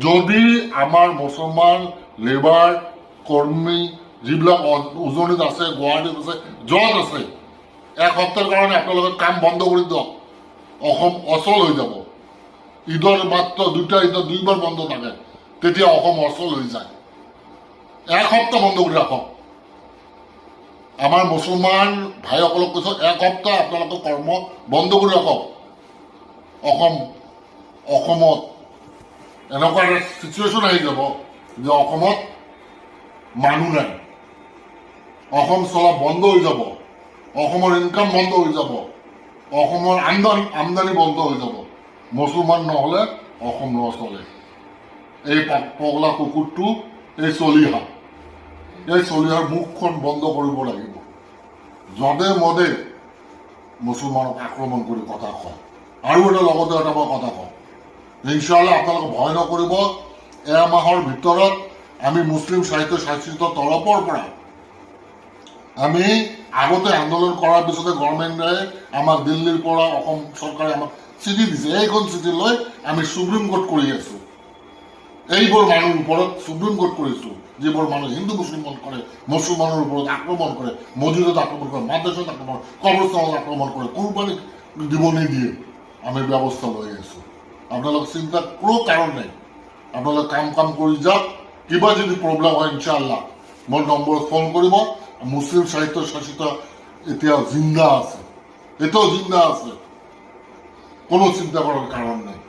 যদি আমাৰ মুছলমান লেবাৰ কৰ্মী যিবিলাক উজনিত আছে, গুৱাহাটীত আছে, য'ত আছে, এক সপ্তাহৰ কাৰণে আপোনালোকে কাম বন্ধ কৰি দিয়ক। অসম অচল হৈ যাব। ঈদৰ মাত্ৰ দুটা ঈদত দুইবাৰ বন্ধ থাকে, তেতিয়া অসম অচল হৈ যায়। এক সপ্তাহ বন্ধ কৰি ৰাখক। আমাৰ মুছলমান ভাইসকলক কৈছো, এক সপ্তাহ আপোনালোকে কৰ্ম বন্ধ কৰি ৰাখক। অসমত এনেকুৱা এটা চিটুৱেশ্যন আহি যাব যে অসমত মানুহ নাই, অসম চলা বন্ধ হৈ যাব, অসমৰ ইনকাম বন্ধ হৈ যাব, অসমৰ আমদানি বন্ধ হৈ যাব। মুছলমান নহ'লে অসম নচলে। এই পগলা কুকুৰটো, এই চলিহাৰ মুখখন বন্ধ কৰিব লাগিব। যধে মধে মুছলমানক আক্ৰমণ কৰি কথা কয়। আৰু লগতে এটা মই কথা কওঁ, ইনশাআল্লাহ আপোনালোকে ভয় নকৰিব। এমাহৰ ভিতৰত আমি মুছলিম সাহিত্য শাসিত তৰফৰ পৰা আমি আগতে আন্দোলন কৰাৰ পিছতে গভৰ্ণমেণ্টে আমাক দিল্লীৰ পৰা অসম চৰকাৰে আমাক চিঠি দিছে। এইখন চিঠি লৈ আমি সুপ্ৰিম কোৰ্ট কৰি আছো। এইবোৰ মানুহৰ ওপৰত সুপ্ৰিম কোৰ্ট কৰিছো, যিবোৰ মানুহ হিন্দু মুছলমান কৰে, মুছলমানৰ ওপৰত আক্ৰমণ কৰে, মছজিদত আক্ৰমণ কৰে, মাদ্ৰাসাত আক্ৰমণ কৰে, কবৰস্থানত আক্ৰমণ কৰে, কুৰবানী দিব নিদিয়ে, আমি ব্যৱস্থা লৈ আছো। আপোনালোক চিন্তা কোনো কাৰণ নাই। আপোনালোকে কাম কৰি যাওক। কিবা যদি প্ৰব্লেম হয় ইনশাআল্লাহ মোৰ নম্বৰত ফোন কৰিব। মুছলিম সাহিত্য শাসিত এতিয়া জিন্দা আছে, এটাও জিন্দা আছে, কোনো চিন্তা করার কারণ নেই।